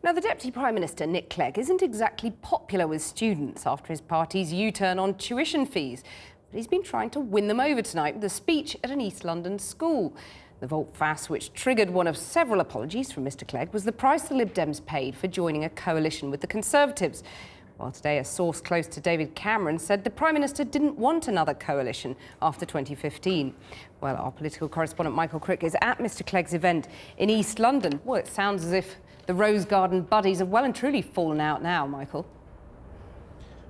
Now, the Deputy Prime Minister, Nick Clegg, isn't exactly popular with students after his party's U-turn on tuition fees. But he's been trying to win them over tonight with a speech at an East London school. The volte-face, which triggered one of several apologies from Mr Clegg, was the price the Lib Dems paid for joining a coalition with the Conservatives. While today a source close to David Cameron said the Prime Minister didn't want another coalition after 2015. Well, our political correspondent Michael Crick is at Mr Clegg's event in East London. Well, it sounds as if the Rose Garden buddies have well and truly fallen out now, Michael.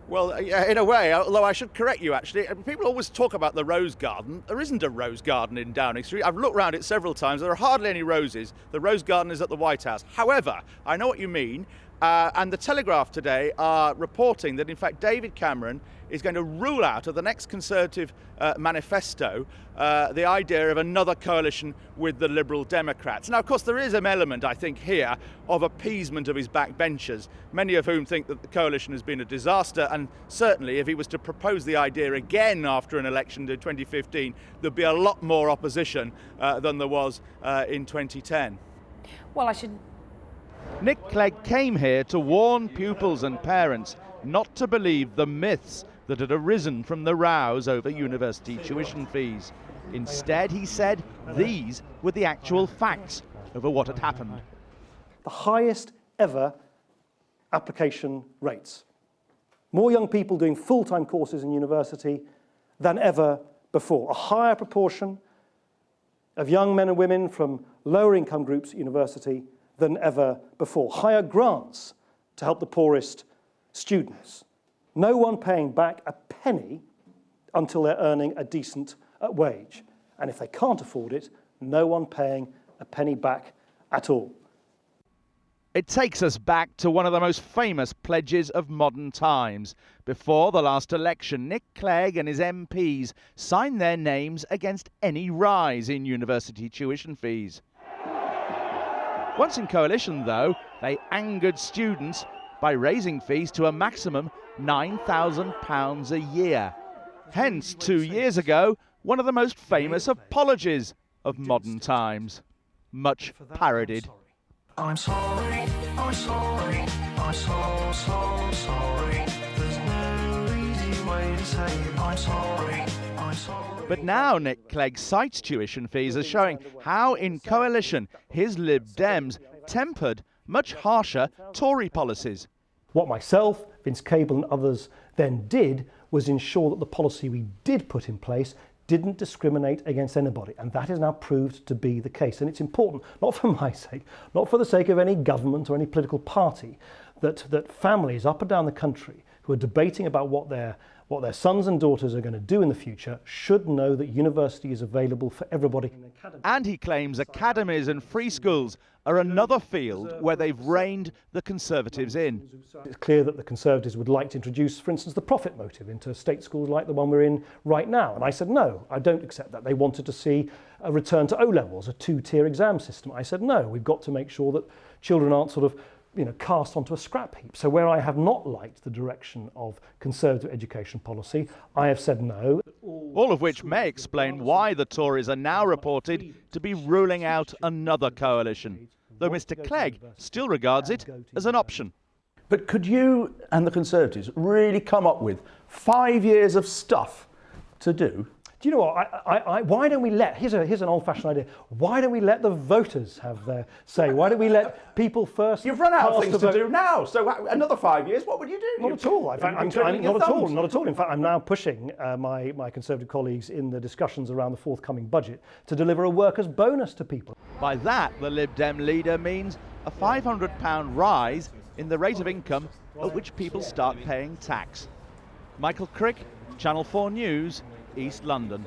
Well, in a way, although I should correct you actually, people always talk about the Rose Garden. There isn't a Rose Garden in Downing Street. I've looked around it several times. There are hardly any roses. The Rose Garden is at the White House. However, I know what you mean. And the Telegraph today are reporting that, in fact, David Cameron is going to rule out of the next Conservative manifesto the idea of another coalition with the Liberal Democrats. Now, of course, there is an element, I think, here of appeasement of his backbenchers, many of whom think that the coalition has been a disaster. And certainly, if he was to propose the idea again after an election in 2015, there'd be a lot more opposition than there was in 2010. Well, I should... Nick Clegg came here to warn pupils and parents not to believe the myths that had arisen from the rows over university tuition fees. Instead, he said, these were the actual facts over what had happened. The highest ever application rates. More young people doing full-time courses in university than ever before. A higher proportion of young men and women from lower income groups at university than ever before. Higher grants to help the poorest students. No one paying back a penny until they're earning a decent wage. And if they can't afford it, no one paying a penny back at all. It takes us back to one of the most famous pledges of modern times. Before the last election, Nick Clegg and his MPs signed their names against any rise in university tuition fees. Once in coalition, though, they angered students by raising fees to a maximum £9,000 a year. Hence, 2 years ago, one of the most famous apologies of modern times, much parodied. I'm sorry, I'm sorry, I'm so sorry. There's no easy way to say it. I'm sorry, I'm sorry. But now Nick Clegg cites tuition fees as showing how, in coalition, his Lib Dems tempered much harsher Tory policies. What myself, Vince Cable and others then did was ensure that the policy we did put in place didn't discriminate against anybody, and that is now proved to be the case. And it's important, not for my sake, not for the sake of any government or any political party, that families up and down the country who are debating about what their sons and daughters are going to do in the future should know that university is available for everybody. And he claims academies and free schools are another field where they've reined the Conservatives in. It's clear that the Conservatives would like to introduce, for instance, the profit motive into state schools like the one we're in right now. And I said, no, I don't accept that. They wanted to see a return to O-levels, a two-tier exam system. I said, no, we've got to make sure that children aren't sort of cast onto a scrap heap. So where I have not liked the direction of Conservative education policy, I have said no. All of which may explain why the Tories are now reported to be ruling out another coalition, though Mr Clegg still regards it as an option. But could you and the Conservatives really come up with 5 years of stuff to do? Do you know what? Why don't we let, here's an old-fashioned idea, why don't we let the voters have their say? Why don't we let people first... You've run out of things to do now, so another 5 years, what would you do? Not at all. In fact, not at all. In fact, I'm now pushing my Conservative colleagues in the discussions around the forthcoming budget to deliver a workers' bonus to people. By that, the Lib Dem leader means a £500 rise in the rate of income at which people start paying tax. Michael Crick, Channel 4 News, East London.